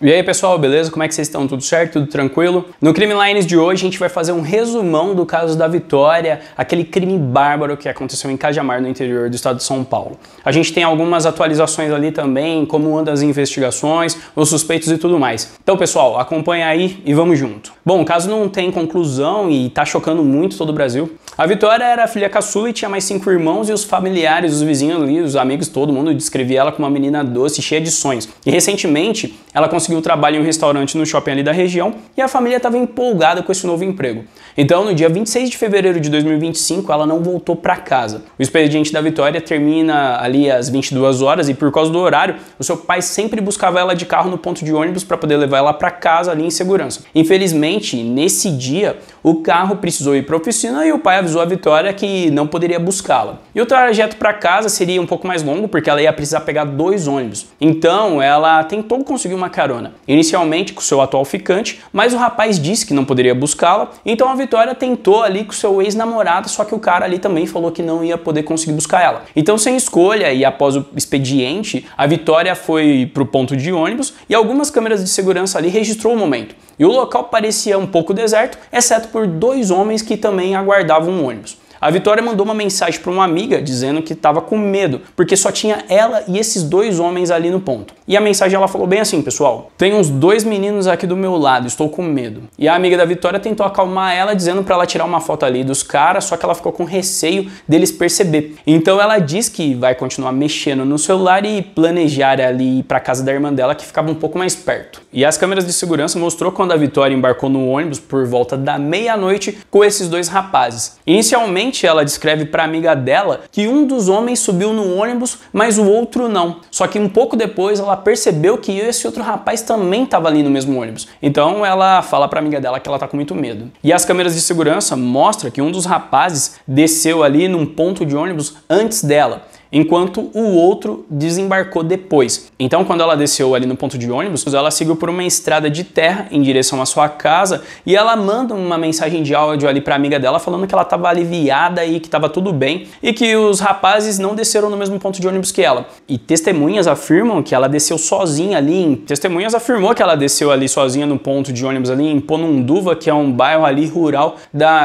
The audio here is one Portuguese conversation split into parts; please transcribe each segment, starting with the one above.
E aí pessoal, beleza? Como é que vocês estão? Tudo certo? Tudo tranquilo? No Crime Lines de hoje a gente vai fazer um resumão do caso da Vitória, aquele crime bárbaro que aconteceu em Cajamar, no interior do estado de São Paulo. A gente tem algumas atualizações ali também, como andam as investigações, os suspeitos e tudo mais. Então pessoal, acompanha aí e vamos junto. Bom, o caso não tem conclusão e tá chocando muito todo o Brasil. A Vitória era a filha caçula e tinha mais 5 irmãos, e os familiares, os vizinhos ali, os amigos, todo mundo descrevia ela como uma menina doce, cheia de sonhos. E recentemente ela conseguiu trabalho em um restaurante no shopping ali da região e a família estava empolgada com esse novo emprego. Então, no dia 26 de fevereiro de 2025, ela não voltou para casa. O expediente da Vitória termina ali às 22 horas e, por causa do horário, o seu pai sempre buscava ela de carro no ponto de ônibus para poder levar ela para casa ali em segurança. Infelizmente, nesse dia, o carro precisou ir para a oficina e o pai avisou a Vitória que não poderia buscá-la. E o trajeto para casa seria um pouco mais longo porque ela ia precisar pegar 2 ônibus. Então, ela tentou conseguir uma carona. Inicialmente com o seu atual ficante, mas o rapaz disse que não poderia buscá-la, então a Vitória tentou ali com o seu ex-namorado, só que o cara ali também falou que não ia poder conseguir buscar ela. Então, sem escolha e após o expediente, a Vitória foi para o ponto de ônibus e algumas câmeras de segurança ali registrou o momento. E o local parecia um pouco deserto, exceto por 2 homens que também aguardavam um ônibus. A Vitória mandou uma mensagem para uma amiga dizendo que estava com medo, porque só tinha ela e esses 2 homens ali no ponto. E a mensagem ela falou bem assim, pessoal: tem uns 2 meninos aqui do meu lado, estou com medo. E a amiga da Vitória tentou acalmar ela dizendo para ela tirar uma foto ali dos caras, só que ela ficou com receio deles perceber. Então ela diz que vai continuar mexendo no celular e planejar ali ir para casa da irmã dela, que ficava um pouco mais perto. E as câmeras de segurança mostrou quando a Vitória embarcou no ônibus por volta da meia-noite com esses 2 rapazes. Inicialmente ela descreve para a amiga dela que um dos homens subiu no ônibus, mas o outro não. Só que um pouco depois ela percebeu que esse outro rapaz também estava ali no mesmo ônibus. Então ela fala para a amiga dela que ela tá com muito medo. E as câmeras de segurança mostram que um dos rapazes desceu ali num ponto de ônibus antes dela, enquanto o outro desembarcou depois. Então, quando ela desceu ali no ponto de ônibus, ela seguiu por uma estrada de terra em direção à sua casa e ela manda uma mensagem de áudio ali para a amiga dela falando que ela estava aliviada e que estava tudo bem e que os rapazes não desceram no mesmo ponto de ônibus que ela. E testemunhas afirmam que ela desceu sozinha ali. Testemunhas afirmou que ela desceu ali sozinha no ponto de ônibus ali em Ponunduva, que é um bairro ali rural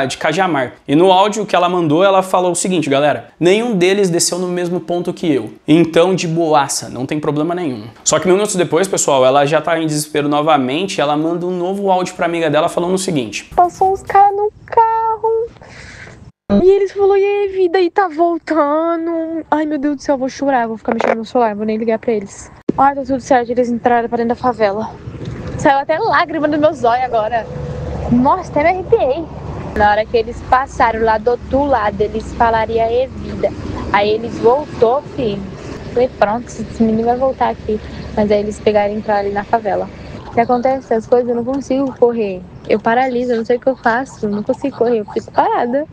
de Cajamar. E no áudio que ela mandou, ela falou o seguinte, galera: nenhum deles desceu no mesmo ponto que eu. Então, de boaça, não tem problema nenhum. Só que minutos depois, pessoal, ela já tá em desespero novamente, ela manda um novo áudio pra amiga dela falando o seguinte: passou uns caras no carro e eles falaram, e aí, vida, e tá voltando. Ai, meu Deus do céu, eu vou chorar, vou ficar mexendo no celular, vou nem ligar pra eles. Ai, tá tudo certo, eles entraram pra dentro da favela. Saiu até lágrima dos meus olhos agora. Nossa, até me arrepiei. Na hora que eles passaram lá do outro lado, eles falariam, e vida. Aí eles voltou, filho. Falei, pronto, esse menino vai voltar aqui. Mas aí eles pegaram e entraram ali na favela. O que acontece? As coisas eu não consigo correr. Eu paraliso, eu não sei o que eu faço. Eu não consigo correr, eu fico parada.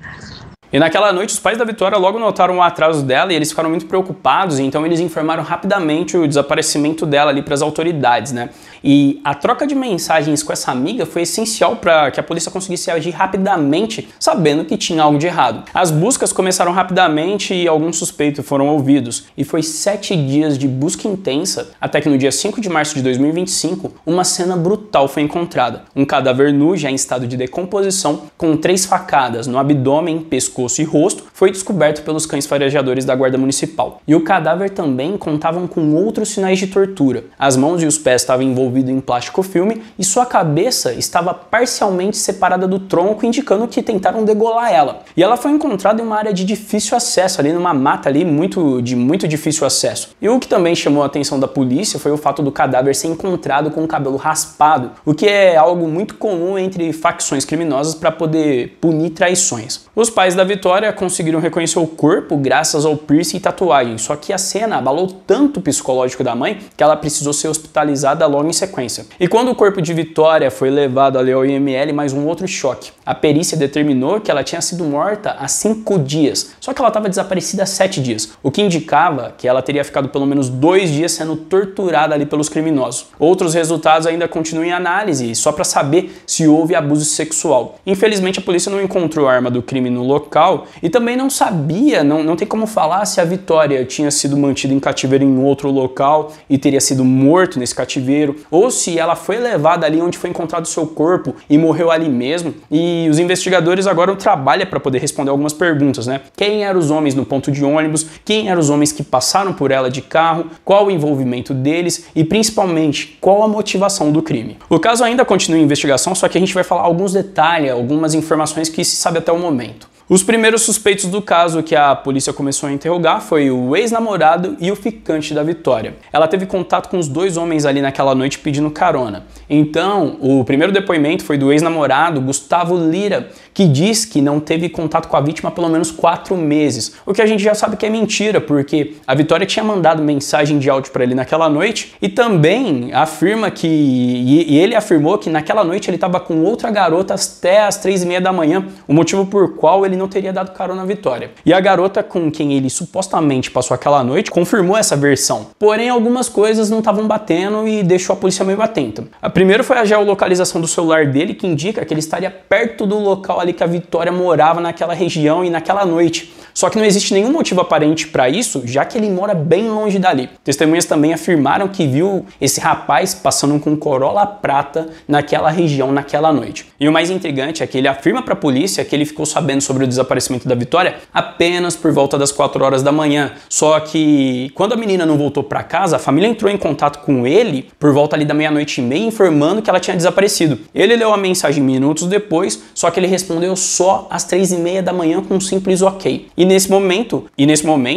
E naquela noite, os pais da Vitória logo notaram o atraso dela e eles ficaram muito preocupados, então eles informaram rapidamente o desaparecimento dela ali para as autoridades, né? E a troca de mensagens com essa amiga foi essencial para que a polícia conseguisse agir rapidamente, sabendo que tinha algo de errado. As buscas começaram rapidamente e alguns suspeitos foram ouvidos. E foi 7 dias de busca intensa, até que no dia 5 de março de 2025, uma cena brutal foi encontrada. Um cadáver nu, já em estado de decomposição, com 3 facadas no abdômen, pescoço e rosto, foi descoberto pelos cães farejadores da Guarda Municipal. E o cadáver também contavam com outros sinais de tortura. As mãos e os pés estavam envolvidos em plástico filme e sua cabeça estava parcialmente separada do tronco, indicando que tentaram degolar ela. E ela foi encontrada em uma área de difícil acesso, ali numa mata ali muito difícil acesso. E o que também chamou a atenção da polícia foi o fato do cadáver ser encontrado com o cabelo raspado, o que é algo muito comum entre facções criminosas para poder punir traições. Os pais da Vitória conseguiram reconhecer o corpo graças ao piercing e tatuagem, só que a cena abalou tanto o psicológico da mãe que ela precisou ser hospitalizada logo em sequência. E quando o corpo de Vitória foi levado ali ao IML, mais um outro choque. A perícia determinou que ela tinha sido morta há 5 dias, só que ela estava desaparecida há 7 dias, o que indicava que ela teria ficado pelo menos 2 dias sendo torturada ali pelos criminosos. Outros resultados ainda continuam em análise, só para saber se houve abuso sexual. Infelizmente, a polícia não encontrou a arma do crime no local, local e também não sabia, não tem como falar se a Vitória tinha sido mantida em cativeiro em outro local e teria sido morto nesse cativeiro, ou se ela foi levada ali onde foi encontrado o seu corpo e morreu ali mesmo. E os investigadores agora trabalham para poder responder algumas perguntas, né? Quem eram os homens no ponto de ônibus? Quem eram os homens que passaram por ela de carro? Qual o envolvimento deles? E principalmente, qual a motivação do crime? O caso ainda continua em investigação, só que a gente vai falar alguns detalhes, algumas informações que se sabe até o momento. Os primeiros suspeitos do caso que a polícia começou a interrogar foi o ex-namorado e o ficante da Vitória. Ela teve contato com os dois homens ali naquela noite pedindo carona. Então, o primeiro depoimento foi do ex-namorado, Gustavo Lira, que diz que não teve contato com a vítima há pelo menos 4 meses. O que a gente já sabe que é mentira, porque a Vitória tinha mandado mensagem de áudio para ele naquela noite e também afirma que... E ele afirmou que naquela noite ele estava com outra garota até as 3h30 da manhã, o motivo por qual ele não teria dado carona à Vitória. E a garota com quem ele supostamente passou aquela noite confirmou essa versão. Porém, algumas coisas não estavam batendo e deixou a polícia meio atenta. A primeira foi a geolocalização do celular dele, que indica que ele estaria perto do local ali que a Vitória morava naquela região e naquela noite. Só que não existe nenhum motivo aparente para isso, já que ele mora bem longe dali. Testemunhas também afirmaram que viu esse rapaz passando com um Corolla prata naquela região naquela noite. E o mais intrigante é que ele afirma para a polícia que ele ficou sabendo sobre o desaparecimento da Vitória apenas por volta das 4 horas da manhã. Só que quando a menina não voltou para casa, a família entrou em contato com ele por volta ali da 00h30, informando que ela tinha desaparecido. Ele leu a mensagem minutos depois, só que ele respondeu só às 3h30 da manhã com um simples ok. E nesse momento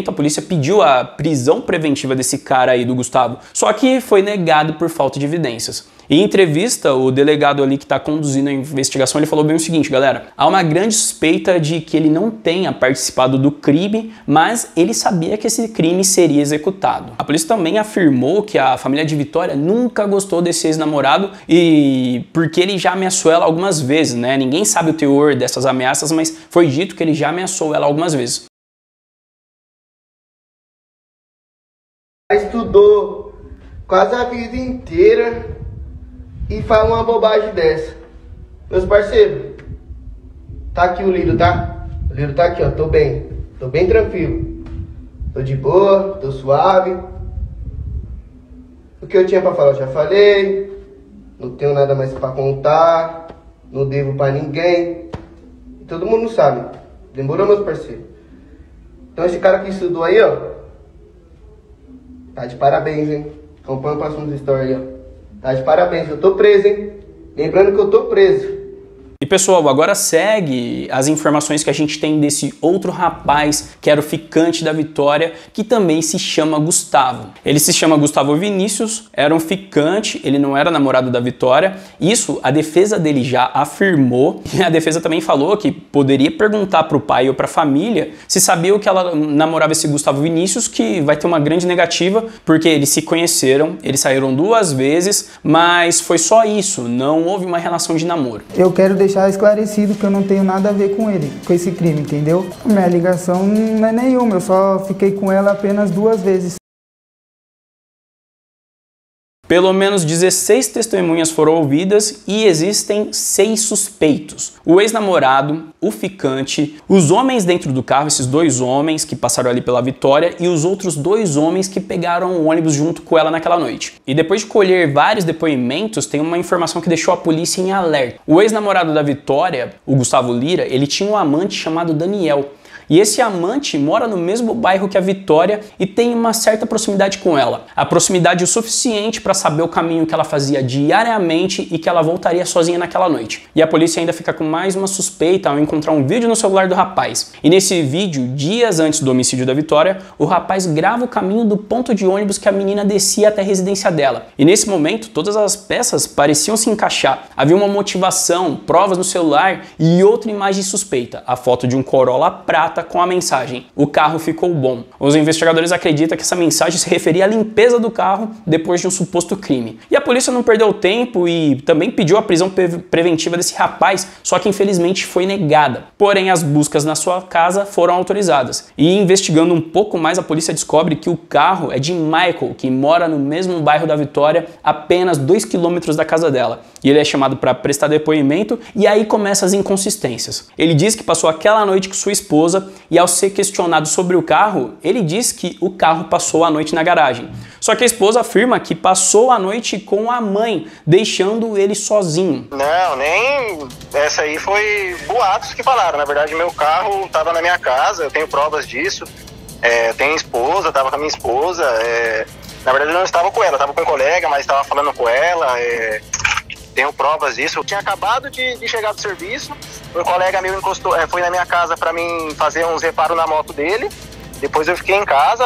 a polícia pediu a prisão preventiva desse cara aí do Gustavo, só que foi negado por falta de evidências. Em entrevista, o delegado ali que está conduzindo a investigação, ele falou bem o seguinte, galera, há uma grande suspeita de que ele não tenha participado do crime, mas ele sabia que esse crime seria executado. A polícia também afirmou que a família de Vitória nunca gostou desse ex-namorado e porque ele já ameaçou ela algumas vezes, né? Ninguém sabe o teor dessas ameaças, mas foi dito que ele já ameaçou ela algumas vezes. Estudou quase a vida inteira e faz uma bobagem dessa. Meus parceiros, tá aqui o Lido, tá? O Lido tá aqui, ó, tô bem tranquilo. Tô de boa, tô suave. O que eu tinha pra falar eu já falei. Não tenho nada mais pra contar. Não devo pra ninguém. E todo mundo sabe. Demorou, meus parceiros? Então esse cara que estudou aí, ó, tá de parabéns, hein? Acompanha o próximo story aí, ó. Tá de parabéns, eu tô preso, hein? Lembrando que eu tô preso. E pessoal, agora segue as informações que a gente tem desse outro rapaz que era o ficante da Vitória, que também se chama Gustavo. Ele se chama Gustavo Vinícius, era um ficante, ele não era namorado da Vitória. Isso a defesa dele já afirmou, e a defesa também falou que poderia perguntar pro pai ou pra família se sabia que ela namorava esse Gustavo Vinícius, que vai ter uma grande negativa, porque eles se conheceram, eles saíram 2 vezes, mas foi só isso, não houve uma relação de namoro. Eu quero deixar esclarecido que eu não tenho nada a ver com ele, com esse crime, entendeu? Minha ligação não é nenhuma, eu só fiquei com ela apenas 2 vezes. Pelo menos 16 testemunhas foram ouvidas e existem 6 suspeitos. O ex-namorado, o ficante, os homens dentro do carro, esses 2 homens que passaram ali pela Vitória e os outros 2 homens que pegaram o ônibus junto com ela naquela noite. E depois de colher vários depoimentos, tem uma informação que deixou a polícia em alerta. O ex-namorado da Vitória, o Gustavo Lira, ele tinha um amante chamado Daniel. E esse amante mora no mesmo bairro que a Vitória e tem uma certa proximidade com ela. A proximidade o suficiente para saber o caminho que ela fazia diariamente e que ela voltaria sozinha naquela noite. E a polícia ainda fica com mais uma suspeita ao encontrar um vídeo no celular do rapaz. E nesse vídeo, dias antes do homicídio da Vitória, o rapaz grava o caminho do ponto de ônibus que a menina descia até a residência dela. E nesse momento, todas as peças pareciam se encaixar. Havia uma motivação, provas no celular e outra imagem suspeita, a foto de um Corolla prata prata com a mensagem: "O carro ficou bom". Os investigadores acreditam que essa mensagem se referia à limpeza do carro depois de um suposto crime. E a polícia não perdeu tempo e também pediu a prisão preventiva desse rapaz, só que infelizmente foi negada. Porém, as buscas na sua casa foram autorizadas. E investigando um pouco mais, a polícia descobre que o carro é de Michael, que mora no mesmo bairro da Vitória, apenas 2 quilômetros da casa dela. E ele é chamado para prestar depoimento e aí começam as inconsistências. Ele diz que passou aquela noite com sua esposa e, ao ser questionado sobre o carro, ele diz que o carro passou a noite na garagem. Só que a esposa afirma que passou a noite com a mãe, deixando ele sozinho. Não, nem... Essa aí foi boatos que falaram. Na verdade, meu carro estava na minha casa, eu tenho provas disso. Tenho esposa, estava com a minha esposa. Na verdade, eu não estava com ela, estava com um colega, mas estava falando com ela. Tenho provas disso. Eu tinha acabado de chegar do serviço, um colega meu encostou, foi na minha casa para mim fazer uns reparos na moto dele. Depois eu fiquei em casa,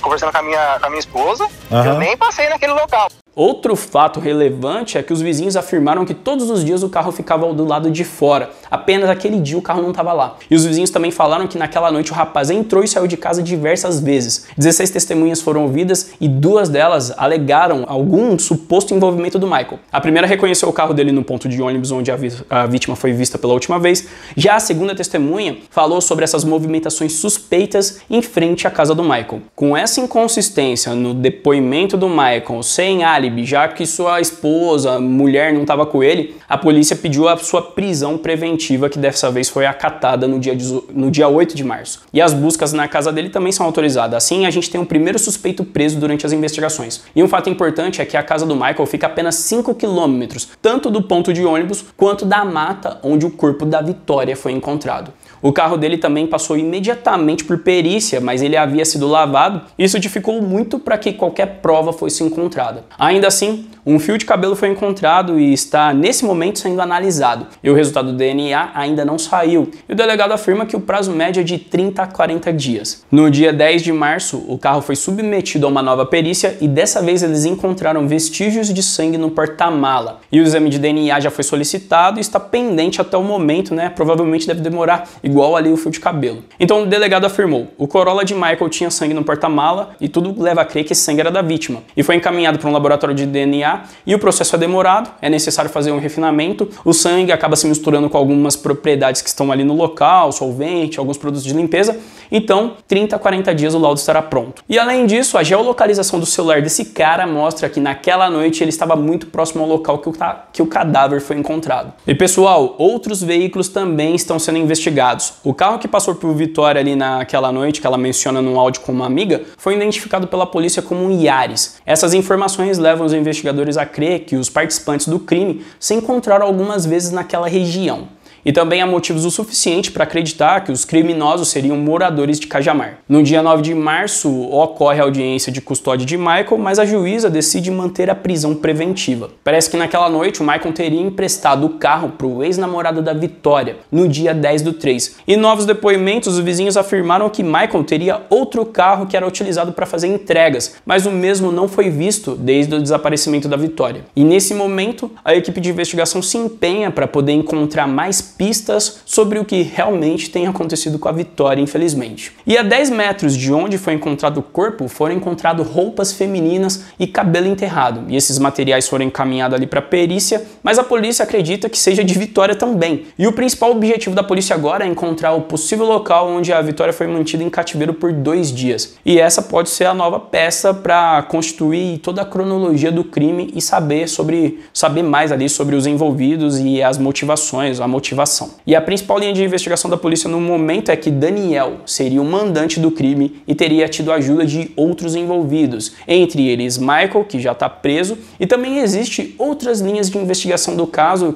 conversando com a minha esposa. Eu nem passei naquele local. Outro fato relevante é que os vizinhos afirmaram que todos os dias o carro ficava do lado de fora. Apenas aquele dia o carro não estava lá. E os vizinhos também falaram que naquela noite o rapaz entrou e saiu de casa diversas vezes. 16 testemunhas foram ouvidas e 2 delas alegaram algum suposto envolvimento do Michael. A primeira reconheceu o carro dele no ponto de ônibus onde a vítima foi vista pela última vez. Já a segunda testemunha falou sobre essas movimentações suspeitas em frente à casa do Michael. Com essa inconsistência no depoimento do Michael, sem álibi, já que sua esposa, mulher, não estava com ele, a polícia pediu a sua prisão preventiva, que dessa vez foi acatada no dia 8 de março. E as buscas na casa dele também são autorizadas. Assim, a gente tem um primeiro suspeito preso durante as investigações. E um fato importante é que a casa do Michael fica a apenas 5 quilômetros, tanto do ponto de ônibus quanto da mata onde o corpo da Vitória foi encontrado. O carro dele também passou imediatamente por perícia, mas ele havia sido lavado. Isso dificultou muito para que qualquer prova fosse encontrada. Ainda assim, um fio de cabelo foi encontrado e está nesse momento sendo analisado. E o resultado do DNA ainda não saiu. E o delegado afirma que o prazo médio é de 30 a 40 dias. No dia 10 de março, o carro foi submetido a uma nova perícia e dessa vez eles encontraram vestígios de sangue no porta-mala. E o exame de DNA já foi solicitado e está pendente até o momento, né? Provavelmente deve demorar igual ali o fio de cabelo. Então o delegado afirmou: o Corolla de Michael tinha sangue no porta-mala e tudo leva a crer que esse sangue era da vítima. E foi encaminhado para um laboratório de DNA e o processo é demorado, é necessário fazer um refinamento, o sangue acaba se misturando com algumas propriedades que estão ali no local, solvente, alguns produtos de limpeza, então 30 a 40 dias o laudo estará pronto. E além disso, a geolocalização do celular desse cara mostra que naquela noite ele estava muito próximo ao local que o cadáver foi encontrado. E pessoal, outros veículos também estão sendo investigados. O carro que passou por Vitória ali naquela noite, que ela menciona no áudio com uma amiga, foi identificado pela polícia como um Yaris. Essas informações levam os investigadores a crer que os participantes do crime se encontraram algumas vezes naquela região. E também há motivos o suficiente para acreditar que os criminosos seriam moradores de Cajamar. No dia 9 de março ocorre a audiência de custódia de Michael, mas a juíza decide manter a prisão preventiva. Parece que naquela noite o Michael teria emprestado o carro para o ex-namorado da Vitória, no dia 10/3. E novos depoimentos, os vizinhos afirmaram que Michael teria outro carro que era utilizado para fazer entregas, mas o mesmo não foi visto desde o desaparecimento da Vitória. E nesse momento, a equipe de investigação se empenha para poder encontrar mais pistas sobre o que realmente tem acontecido com a Vitória, infelizmente. E a 10 metros de onde foi encontrado o corpo, foram encontradas roupas femininas e cabelo enterrado. E esses materiais foram encaminhados ali para a perícia, mas a polícia acredita que seja de Vitória também. E o principal objetivo da polícia agora é encontrar o possível local onde a Vitória foi mantida em cativeiro por 2 dias. E essa pode ser a nova peça para constituir toda a cronologia do crime e saber mais ali sobre os envolvidos e as motivações, a motivação. E a principal linha de investigação da polícia no momento é que Daniel seria o mandante do crime e teria tido a ajuda de outros envolvidos, entre eles Michael, que já está preso, e também existe outras linhas de investigação do caso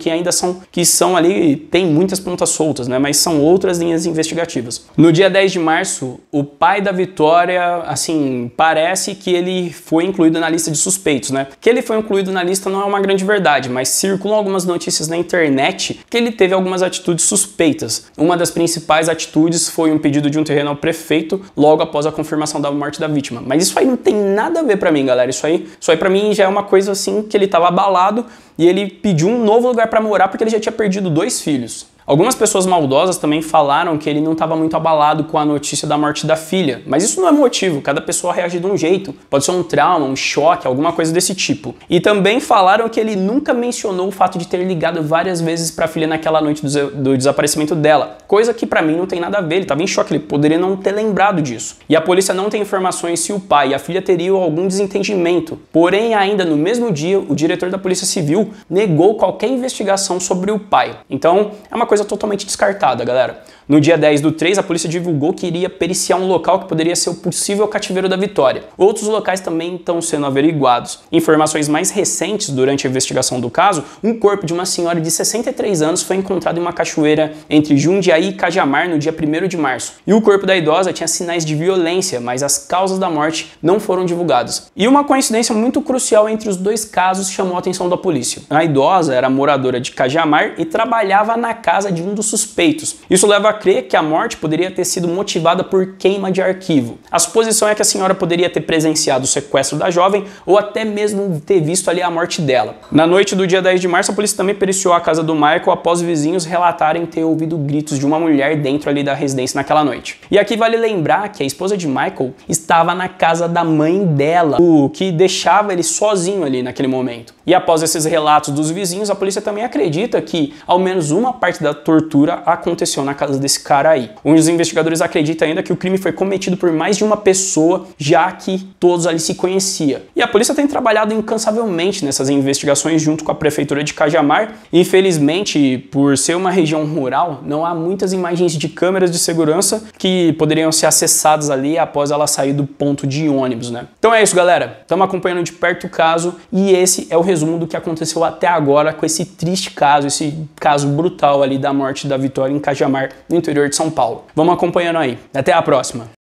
que são ali, tem muitas pontas soltas, né, mas são outras linhas investigativas. No dia 10 de março, o pai da Vitória, assim, parece que ele foi incluído na lista de suspeitos, né? Que ele foi incluído na lista não é uma grande verdade, mas circulam algumas notícias na internet que ele teve algumas atitudes suspeitas. Uma das principais atitudes foi um pedido de um terreno ao prefeito logo após a confirmação da morte da vítima. Mas isso aí não tem nada a ver pra mim, galera. Isso aí pra mim já é uma coisa assim que ele tava abalado e ele pediu um novo lugar pra morar porque ele já tinha perdido 2 filhos. Algumas pessoas maldosas também falaram que ele não estava muito abalado com a notícia da morte da filha, mas isso não é motivo, cada pessoa reage de um jeito. Pode ser um trauma, um choque, alguma coisa desse tipo. E também falaram que ele nunca mencionou o fato de ter ligado várias vezes para a filha naquela noite do desaparecimento dela, coisa que para mim não tem nada a ver, ele estava em choque, ele poderia não ter lembrado disso. E a polícia não tem informações se o pai e a filha teriam algum desentendimento. Porém, ainda no mesmo dia, o diretor da Polícia Civil negou qualquer investigação sobre o pai. Então, é uma coisa totalmente descartada, galera. No dia 10/3, a polícia divulgou que iria periciar um local que poderia ser o possível cativeiro da Vitória. Outros locais também estão sendo averiguados. Informações mais recentes durante a investigação do caso, um corpo de uma senhora de 63 anos foi encontrado em uma cachoeira entre Jundiaí e Cajamar no dia 1º de março. E o corpo da idosa tinha sinais de violência, mas as causas da morte não foram divulgadas. E uma coincidência muito crucial entre os dois casos chamou a atenção da polícia. A idosa era moradora de Cajamar e trabalhava na casa de um dos suspeitos. Isso leva a crer que a morte poderia ter sido motivada por queima de arquivo. A suposição é que a senhora poderia ter presenciado o sequestro da jovem ou até mesmo ter visto ali a morte dela. Na noite do dia 10 de março, a polícia também periciou a casa do Michael após vizinhos relatarem ter ouvido gritos de uma mulher dentro ali da residência naquela noite. E aqui vale lembrar que a esposa de Michael estava na casa da mãe dela, o que deixava ele sozinho ali naquele momento. E após esses relatos dos vizinhos, a polícia também acredita que ao menos uma parte da tortura aconteceu na casa desse cara aí. Os investigadores acreditam ainda que o crime foi cometido por mais de uma pessoa, já que todos ali se conheciam. E a polícia tem trabalhado incansavelmente nessas investigações junto com a prefeitura de Cajamar. Infelizmente, por ser uma região rural, não há muitas imagens de câmeras de segurança que poderiam ser acessadas ali após ela sair do ponto de ônibus, né? Então é isso, galera. Estamos acompanhando de perto o caso e esse é o resumo do que aconteceu até agora com esse triste caso, esse caso brutal ali da morte da Vitória em Cajamar, no interior de São Paulo. Vamos acompanhando aí. Até a próxima!